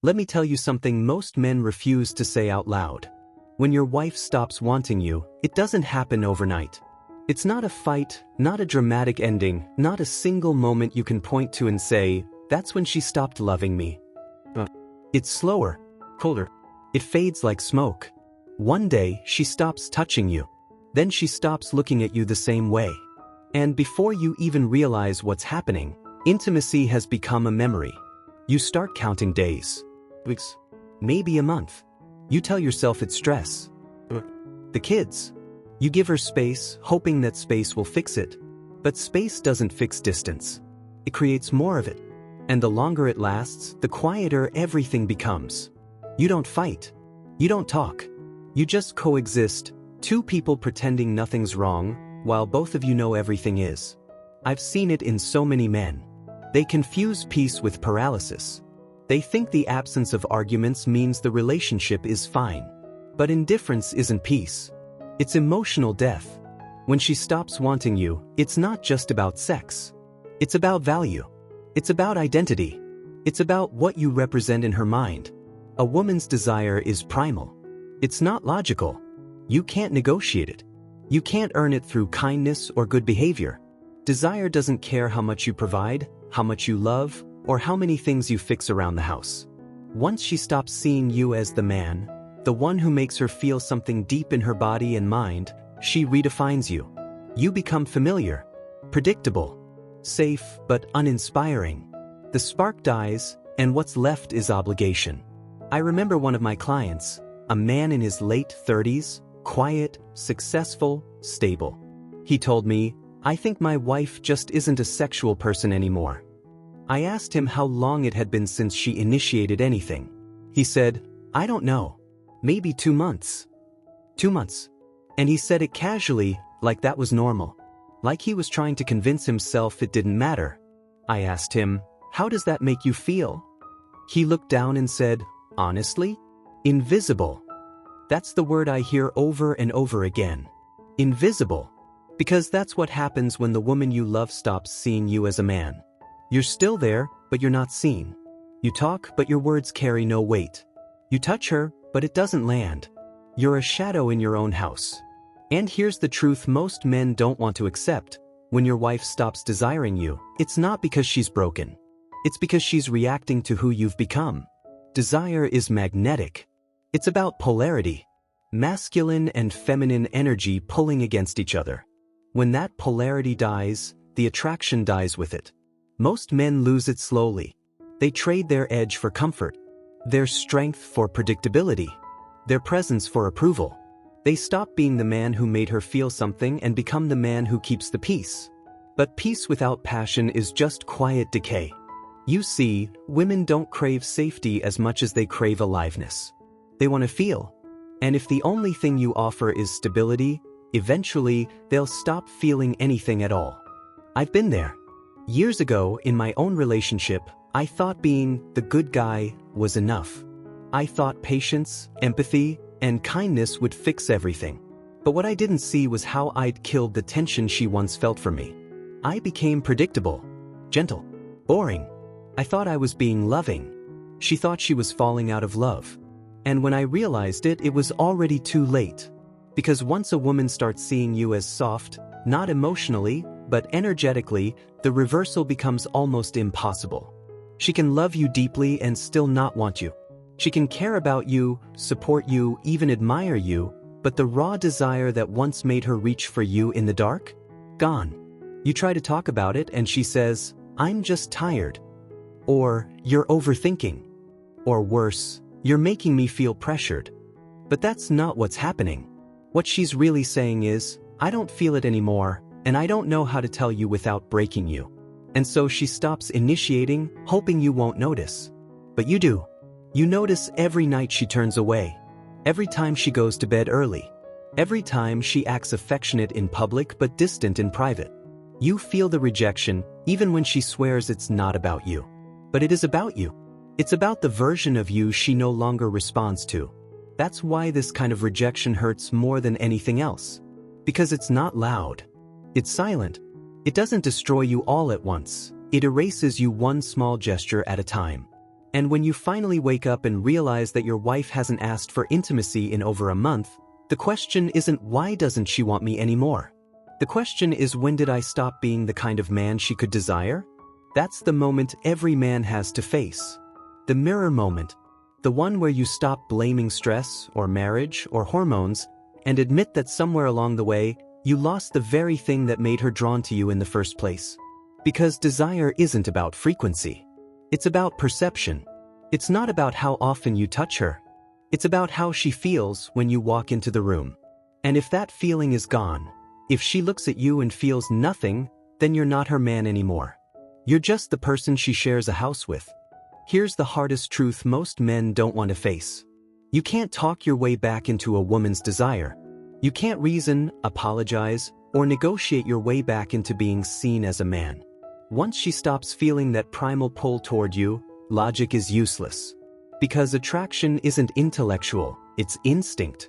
Let me tell you something most men refuse to say out loud. When your wife stops wanting you, it doesn't happen overnight. It's not a fight, not a dramatic ending, not a single moment you can point to and say, "That's when she stopped loving me." It's slower, colder. It fades like smoke. One day, she stops touching you. Then she stops looking at you the same way. And before you even realize what's happening, intimacy has become a memory. You start counting days, weeks, maybe a month. You tell yourself it's stress. The kids. You give her space, hoping that space will fix it. But space doesn't fix distance. It creates more of it. And the longer it lasts, the quieter everything becomes. You don't fight. You don't talk. You just coexist, two people pretending nothing's wrong, while both of you know everything is. I've seen it in so many men. They confuse peace with paralysis. They think the absence of arguments means the relationship is fine. But indifference isn't peace. It's emotional death. When she stops wanting you, it's not just about sex. It's about value. It's about identity. It's about what you represent in her mind. A woman's desire is primal. It's not logical. You can't negotiate it. You can't earn it through kindness or good behavior. Desire doesn't care how much you provide, how much you love, or how many things you fix around the house. Once she stops seeing you as the man, the one who makes her feel something deep in her body and mind, she redefines you. You become familiar, predictable, safe but uninspiring. The spark dies, and what's left is obligation. I remember one of my clients, a man in his late 30s, quiet, successful, stable. He told me, "I think my wife just isn't a sexual person anymore." I asked him how long it had been since she initiated anything. He said, "I don't know. Maybe 2 months. 2 months." And he said it casually, like that was normal. Like he was trying to convince himself it didn't matter. I asked him, "How does that make you feel?" He looked down and said, "Honestly? Invisible." That's the word I hear over and over again. Invisible. Because that's what happens when the woman you love stops seeing you as a man. You're still there, but you're not seen. You talk, but your words carry no weight. You touch her, but it doesn't land. You're a shadow in your own house. And here's the truth most men don't want to accept. When your wife stops desiring you, it's not because she's broken. It's because she's reacting to who you've become. Desire is magnetic. It's about polarity. Masculine and feminine energy pulling against each other. When that polarity dies, the attraction dies with it. Most men lose it slowly. They trade their edge for comfort, their strength for predictability, their presence for approval. They stop being the man who made her feel something and become the man who keeps the peace. But peace without passion is just quiet decay. You see, women don't crave safety as much as they crave aliveness. They want to feel. And if the only thing you offer is stability, eventually they'll stop feeling anything at all. I've been there. Years ago, in my own relationship, I thought being the good guy was enough. I thought patience, empathy, and kindness would fix everything. But what I didn't see was how I'd killed the tension she once felt for me. I became predictable, gentle, boring. I thought I was being loving. She thought she was falling out of love. And when I realized it, it was already too late. Because once a woman starts seeing you as soft, not emotionally, but energetically, the reversal becomes almost impossible. She can love you deeply and still not want you. She can care about you, support you, even admire you, but the raw desire that once made her reach for you in the dark? Gone. You try to talk about it and she says, "I'm just tired." Or, "You're overthinking." Or worse, "You're making me feel pressured." But that's not what's happening. What she's really saying is, "I don't feel it anymore, and I don't know how to tell you without breaking you." And so she stops initiating, hoping you won't notice. But you do. You notice every night she turns away. Every time she goes to bed early. Every time she acts affectionate in public but distant in private. You feel the rejection, even when she swears it's not about you. But it is about you. It's about the version of you she no longer responds to. That's why this kind of rejection hurts more than anything else. Because it's not loud. It's silent. It doesn't destroy you all at once. It erases you one small gesture at a time. And when you finally wake up and realize that your wife hasn't asked for intimacy in over a month, the question isn't why doesn't she want me anymore? The question is, when did I stop being the kind of man she could desire? That's the moment every man has to face. The mirror moment. The one where you stop blaming stress or marriage or hormones and admit that somewhere along the way, you lost the very thing that made her drawn to you in the first place. Because desire isn't about frequency. It's about perception. It's not about how often you touch her. It's about how she feels when you walk into the room. And if that feeling is gone, if she looks at you and feels nothing, then you're not her man anymore. You're just the person she shares a house with. Here's the hardest truth most men don't want to face. You can't talk your way back into a woman's desire. You can't reason, apologize, or negotiate your way back into being seen as a man. Once she stops feeling that primal pull toward you, logic is useless. Because attraction isn't intellectual, it's instinct.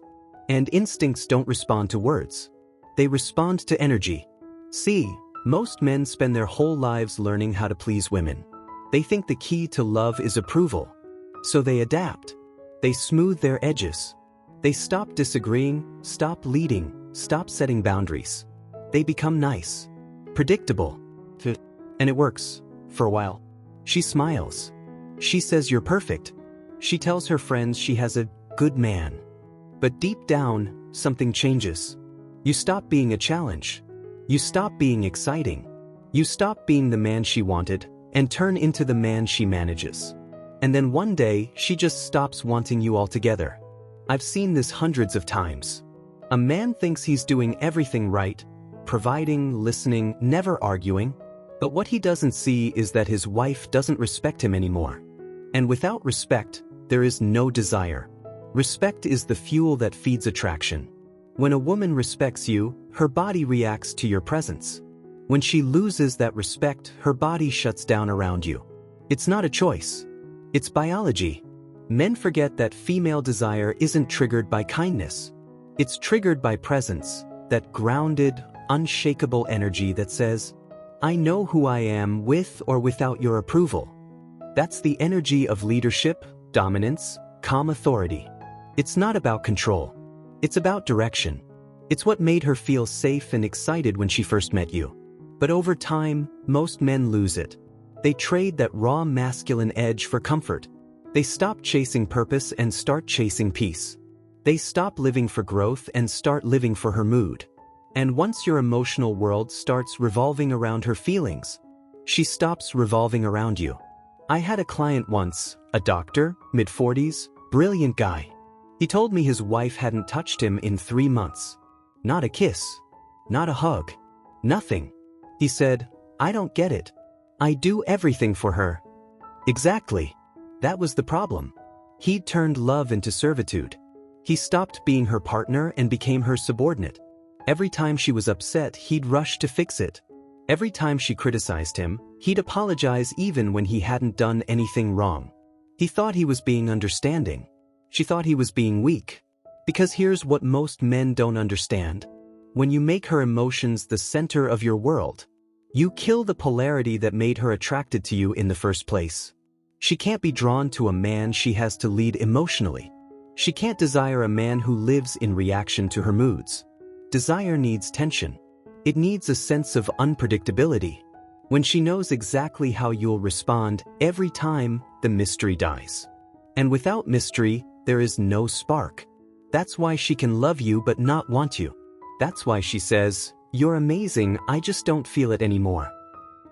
And instincts don't respond to words. They respond to energy. See, most men spend their whole lives learning how to please women. They think the key to love is approval. So they adapt. They smooth their edges. They stop disagreeing, stop leading, stop setting boundaries. They become nice, predictable. And it works, for a while. She smiles. She says you're perfect. She tells her friends she has a good man. But deep down, something changes. You stop being a challenge. You stop being exciting. You stop being the man she wanted and turn into the man she manages. And then one day, she just stops wanting you altogether. I've seen this hundreds of times. A man thinks he's doing everything right, providing, listening, never arguing. But what he doesn't see is that his wife doesn't respect him anymore. And without respect, there is no desire. Respect is the fuel that feeds attraction. When a woman respects you, her body reacts to your presence. When she loses that respect, her body shuts down around you. It's not a choice. It's biology. Men forget that female desire isn't triggered by kindness. It's triggered by presence, that grounded, unshakable energy that says, I know who I am with or without your approval. That's the energy of leadership, dominance, calm authority. It's not about control. It's about direction. It's what made her feel safe and excited when she first met you. But over time, most men lose it. They trade that raw masculine edge for comfort. They stop chasing purpose and start chasing peace. They stop living for growth and start living for her mood. And once your emotional world starts revolving around her feelings, she stops revolving around you. I had a client once, a doctor, mid-40s, brilliant guy. He told me his wife hadn't touched him in 3 months. Not a kiss. Not a hug. Nothing. He said, I don't get it. I do everything for her. Exactly. That was the problem. He'd turned love into servitude. He stopped being her partner and became her subordinate. Every time she was upset, he'd rush to fix it. Every time she criticized him, he'd apologize even when he hadn't done anything wrong. He thought he was being understanding. She thought he was being weak. Because here's what most men don't understand. When you make her emotions the center of your world, you kill the polarity that made her attracted to you in the first place. She can't be drawn to a man she has to lead emotionally. She can't desire a man who lives in reaction to her moods. Desire needs tension. It needs a sense of unpredictability. When she knows exactly how you'll respond every time, the mystery dies. And without mystery, there is no spark. That's why she can love you but not want you. That's why she says, you're amazing, I just don't feel it anymore.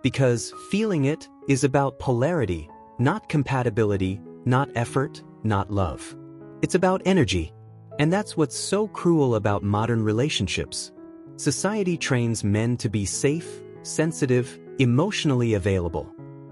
Because feeling it is about polarity, not compatibility, not effort, not love. It's about energy. And that's what's so cruel about modern relationships. Society trains men to be safe, sensitive, emotionally available.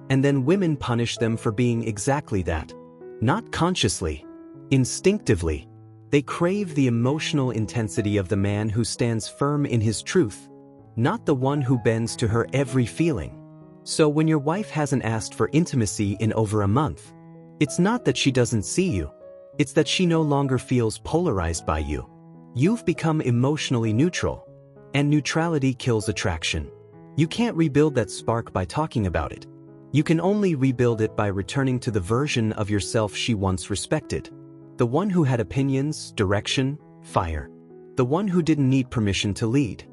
And then women punish them for being exactly that. Not consciously, instinctively. They crave the emotional intensity of the man who stands firm in his truth, not the one who bends to her every feeling. So when your wife hasn't asked for intimacy in over a month, it's not that she doesn't see you. It's that she no longer feels polarized by you. You've become emotionally neutral. And neutrality kills attraction. You can't rebuild that spark by talking about it. You can only rebuild it by returning to the version of yourself she once respected. The one who had opinions, direction, fire. The one who didn't need permission to lead.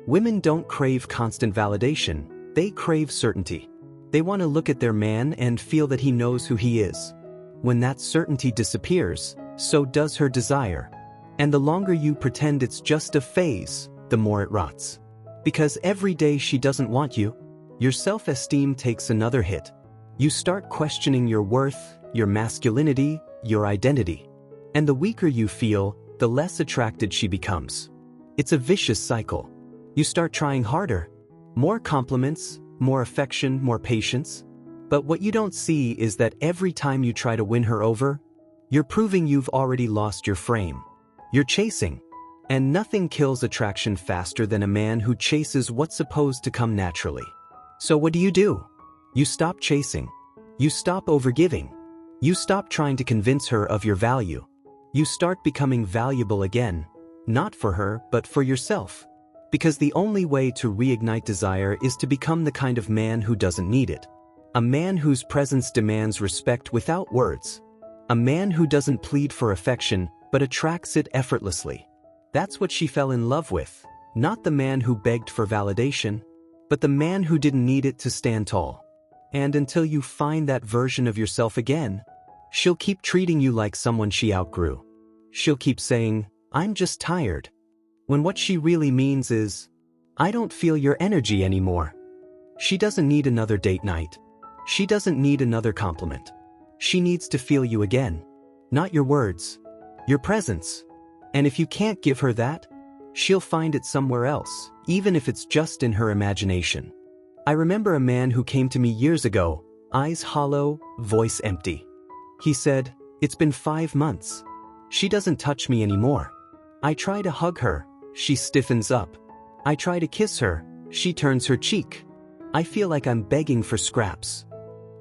Women don't crave constant validation, they crave certainty. They want to look at their man and feel that he knows who he is. When that certainty disappears, so does her desire. And the longer you pretend it's just a phase, the more it rots. Because every day she doesn't want you, your self-esteem takes another hit. You start questioning your worth, your masculinity, your identity. And the weaker you feel, the less attracted she becomes. It's a vicious cycle. You start trying harder. More compliments, more affection, more patience. But what you don't see is that every time you try to win her over, you're proving you've already lost your frame. You're chasing. And nothing kills attraction faster than a man who chases what's supposed to come naturally. So what do? You stop chasing. You stop overgiving. You stop trying to convince her of your value. You start becoming valuable again, not for her, but for yourself. Because the only way to reignite desire is to become the kind of man who doesn't need it. A man whose presence demands respect without words. A man who doesn't plead for affection, but attracts it effortlessly. That's what she fell in love with, not the man who begged for validation, but the man who didn't need it to stand tall. And until you find that version of yourself again, she'll keep treating you like someone she outgrew. She'll keep saying, "I'm just tired," when what she really means is, "I don't feel your energy anymore." She doesn't need another date night. She doesn't need another compliment. She needs to feel you again. Not your words, your presence. And if you can't give her that, she'll find it somewhere else, even if it's just in her imagination. I remember a man who came to me years ago, eyes hollow, voice empty. He said, "It's been 5 months. She doesn't touch me anymore. I try to hug her, she stiffens up. I try to kiss her, she turns her cheek. I feel like I'm begging for scraps."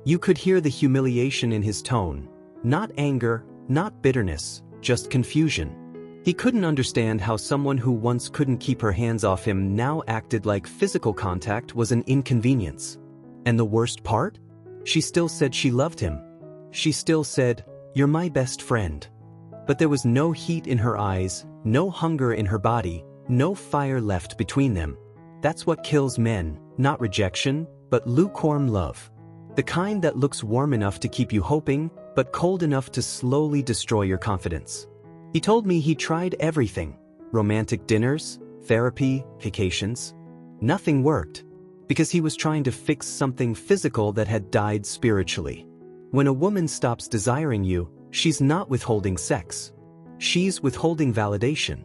You could hear the humiliation in his tone. Not anger, not bitterness, just confusion. He couldn't understand how someone who once couldn't keep her hands off him now acted like physical contact was an inconvenience. And the worst part? She still said she loved him. She still said, "You're my best friend." But there was no heat in her eyes, no hunger in her body, no fire left between them. That's what kills men, not rejection, but lukewarm love. The kind that looks warm enough to keep you hoping, but cold enough to slowly destroy your confidence. He told me he tried everything. Romantic dinners, therapy, vacations. Nothing worked. Because he was trying to fix something physical that had died spiritually. When a woman stops desiring you, she's not withholding sex. She's withholding validation.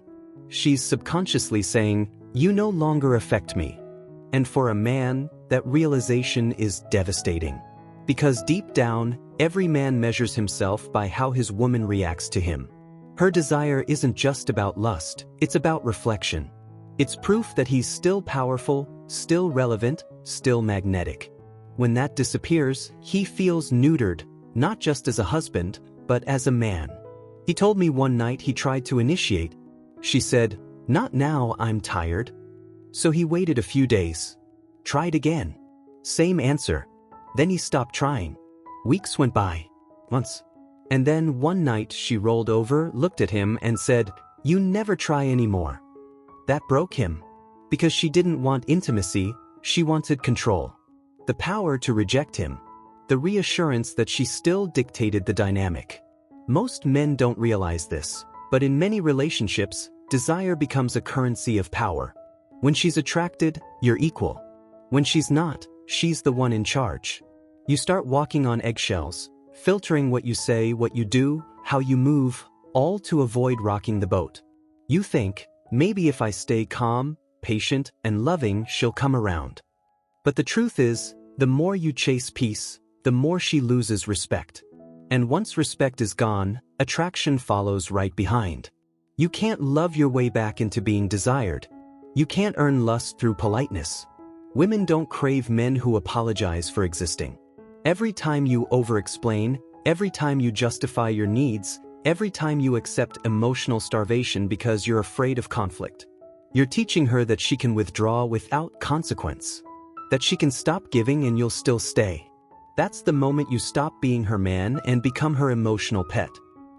She's subconsciously saying, "You no longer affect me." And for a man, that realization is devastating. Because deep down, every man measures himself by how his woman reacts to him. Her desire isn't just about lust, it's about reflection. It's proof that he's still powerful, still relevant, still magnetic. When that disappears, he feels neutered, not just as a husband, but as a man. He told me one night he tried to initiate. She said, "Not now, I'm tired." So he waited a few days. Tried again. Same answer. Then he stopped trying. Weeks went by. Months. And then one night she rolled over, looked at him and said, "You never try anymore." That broke him. Because she didn't want intimacy, she wanted control. The power to reject him. The reassurance that she still dictated the dynamic. Most men don't realize this, but in many relationships, desire becomes a currency of power. When she's attracted, you're equal. When she's not, she's the one in charge. You start walking on eggshells, filtering what you say, what you do, how you move, all to avoid rocking the boat. You think, maybe if I stay calm, patient, and loving, she'll come around. But the truth is, the more you chase peace, the more she loses respect. And once respect is gone, attraction follows right behind. You can't love your way back into being desired. You can't earn lust through politeness. Women don't crave men who apologize for existing. Every time you over-explain, every time you justify your needs, every time you accept emotional starvation because you're afraid of conflict, you're teaching her that she can withdraw without consequence. That she can stop giving and you'll still stay. That's the moment you stop being her man and become her emotional pet.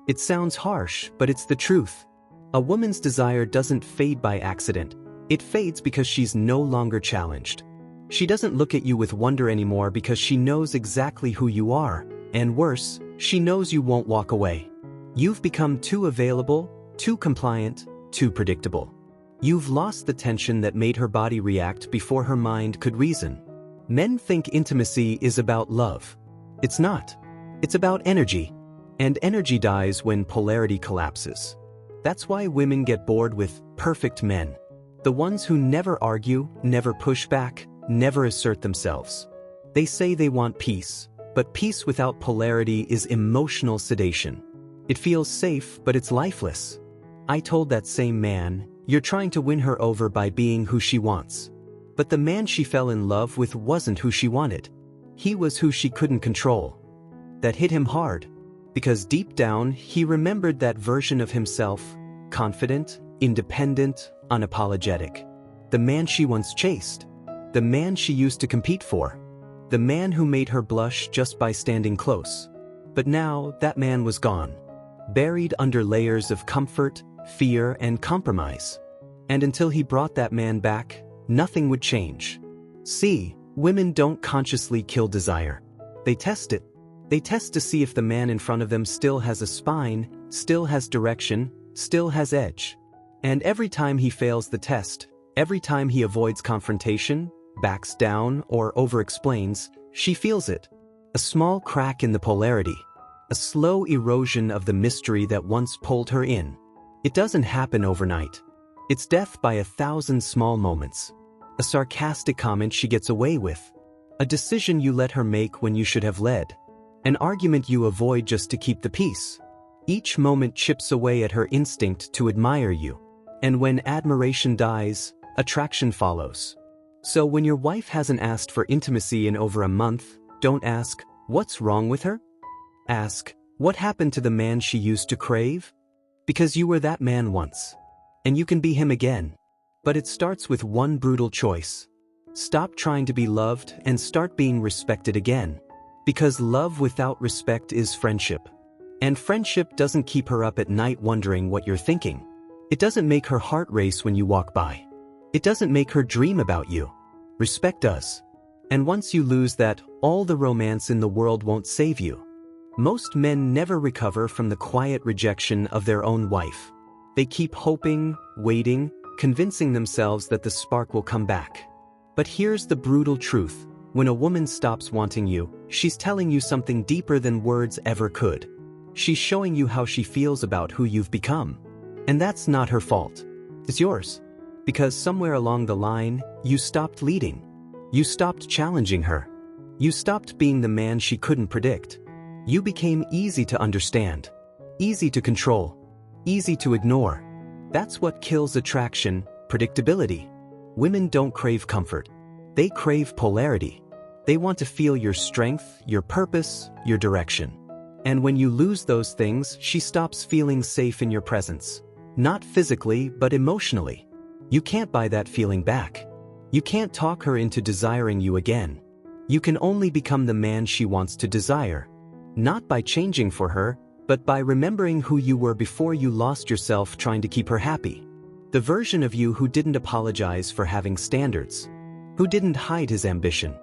It sounds harsh, but it's the truth. A woman's desire doesn't fade by accident. It fades because she's no longer challenged. She doesn't look at you with wonder anymore because she knows exactly who you are, and worse, she knows you won't walk away. You've become too available, too compliant, too predictable. You've lost the tension that made her body react before her mind could reason. Men think intimacy is about love. It's not. It's about energy. And energy dies when polarity collapses. That's why women get bored with perfect men. The ones who never argue, never push back, never assert themselves. They say they want peace, but peace without polarity is emotional sedation. It feels safe, but it's lifeless. I told that same man, "You're trying to win her over by being who she wants." But the man she fell in love with wasn't who she wanted. He was who she couldn't control. That hit him hard, because deep down he remembered that version of himself, confident, independent, unapologetic. The man she once chased. The man she used to compete for. The man who made her blush just by standing close. But now that man was gone. Buried under layers of comfort, fear, and compromise. And until he brought that man back, nothing would change. See, women don't consciously kill desire. They test it. They test to see if the man in front of them still has a spine, still has direction, still has edge. And every time he fails the test, every time he avoids confrontation, backs down, or over-explains, she feels it. A small crack in the polarity. A slow erosion of the mystery that once pulled her in. It doesn't happen overnight. It's death by 1,000 small moments. A sarcastic comment she gets away with. A decision you let her make when you should have led. An argument you avoid just to keep the peace. Each moment chips away at her instinct to admire you. And when admiration dies, attraction follows. So when your wife hasn't asked for intimacy in over a month, don't ask, "What's wrong with her?" Ask, "What happened to the man she used to crave?" Because you were that man once. And you can be him again. But it starts with one brutal choice. Stop trying to be loved and start being respected again. Because love without respect is friendship. And friendship doesn't keep her up at night wondering what you're thinking. It doesn't make her heart race when you walk by. It doesn't make her dream about you. Respect does. And once you lose that, all the romance in the world won't save you. Most men never recover from the quiet rejection of their own wife. They keep hoping, waiting, convincing themselves that the spark will come back. But here's the brutal truth. When a woman stops wanting you, she's telling you something deeper than words ever could. She's showing you how she feels about who you've become. And that's not her fault. It's yours. Because somewhere along the line, you stopped leading. You stopped challenging her. You stopped being the man she couldn't predict. You became easy to understand. Easy to control. Easy to ignore. That's what kills attraction, predictability. Women don't crave comfort. They crave polarity. They want to feel your strength, your purpose, your direction. And when you lose those things, she stops feeling safe in your presence. Not physically, but emotionally. You can't buy that feeling back. You can't talk her into desiring you again. You can only become the man she wants to desire. Not by changing for her, but by remembering who you were before you lost yourself trying to keep her happy. The version of you who didn't apologize for having standards. Who didn't hide his ambition.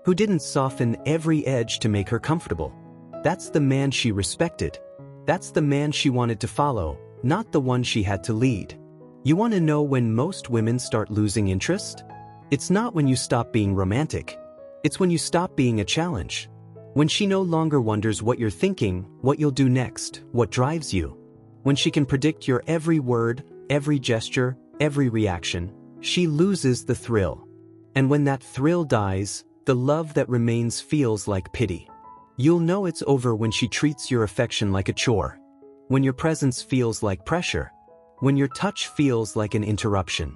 Who didn't soften every edge to make her comfortable. That's the man she respected. That's the man she wanted to follow, not the one she had to lead. You want to know when most women start losing interest? It's not when you stop being romantic. It's when you stop being a challenge. When she no longer wonders what you're thinking, what you'll do next, what drives you. When she can predict your every word, every gesture, every reaction, she loses the thrill. And when that thrill dies, the love that remains feels like pity. You'll know it's over when she treats your affection like a chore. When your presence feels like pressure. When your touch feels like an interruption.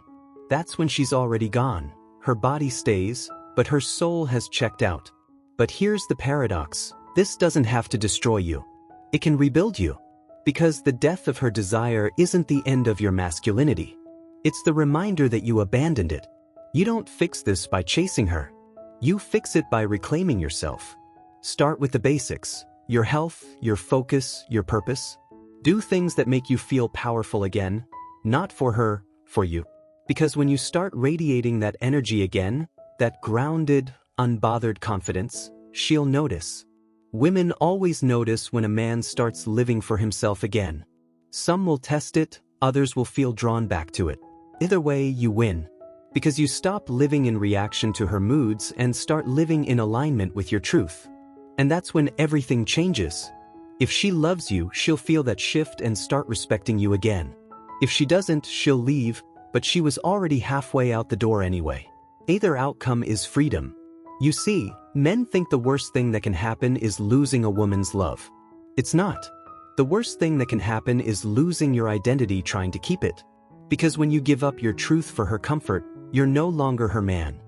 That's when she's already gone. Her body stays, but her soul has checked out. But here's the paradox. This doesn't have to destroy you. It can rebuild you. Because the death of her desire isn't the end of your masculinity. It's the reminder that you abandoned it. You don't fix this by chasing her. You fix it by reclaiming yourself. Start with the basics: your health, your focus, your purpose. Do things that make you feel powerful again, not for her, for you. Because when you start radiating that energy again, that grounded, unbothered confidence, she'll notice. Women always notice when a man starts living for himself again. Some will test it, others will feel drawn back to it. Either way, you win. Because you stop living in reaction to her moods and start living in alignment with your truth. And that's when everything changes. If she loves you, she'll feel that shift and start respecting you again. If she doesn't, she'll leave, but she was already halfway out the door anyway. Either outcome is freedom. You see, men think the worst thing that can happen is losing a woman's love. It's not. The worst thing that can happen is losing your identity trying to keep it. Because when you give up your truth for her comfort, you're no longer her man.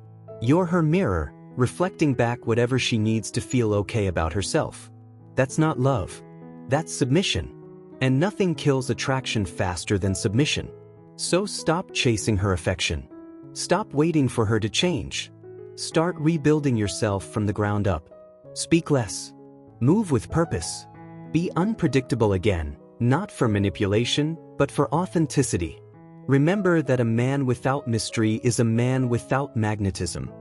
You're her mirror, reflecting back whatever she needs to feel okay about herself. That's not love. That's submission. And nothing kills attraction faster than submission. So stop chasing her affection. Stop waiting for her to change. Start rebuilding yourself from the ground up. Speak less. Move with purpose. Be unpredictable again, not for manipulation, but for authenticity. Remember that a man without mystery is a man without magnetism.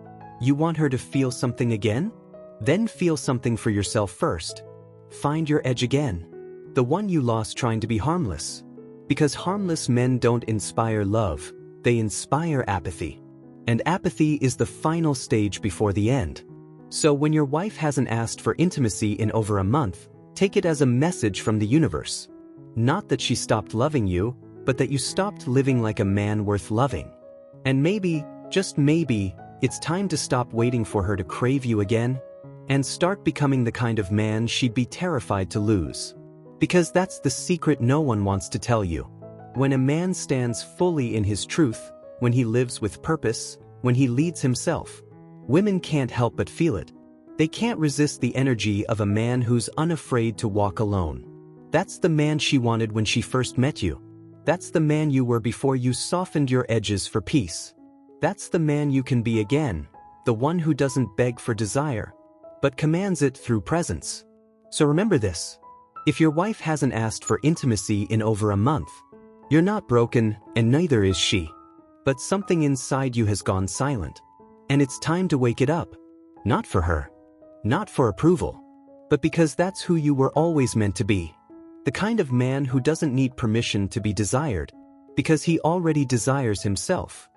You want her to feel something again? Then feel something for yourself first. Find your edge again. The one you lost trying to be harmless. Because harmless men don't inspire love, they inspire apathy. And apathy is the final stage before the end. So when your wife hasn't asked for intimacy in over a month, take it as a message from the universe. Not that she stopped loving you, but that you stopped living like a man worth loving. And maybe, just maybe, it's time to stop waiting for her to crave you again, and start becoming the kind of man she'd be terrified to lose. Because that's the secret no one wants to tell you. When a man stands fully in his truth, when he lives with purpose, when he leads himself, women can't help but feel it. They can't resist the energy of a man who's unafraid to walk alone. That's the man she wanted when she first met you. That's the man you were before you softened your edges for peace. That's the man you can be again, the one who doesn't beg for desire, but commands it through presence. So remember this. If your wife hasn't asked for intimacy in over a month, you're not broken, and neither is she. But something inside you has gone silent. And it's time to wake it up. Not for her. Not for approval. But because that's who you were always meant to be. The kind of man who doesn't need permission to be desired, because he already desires himself.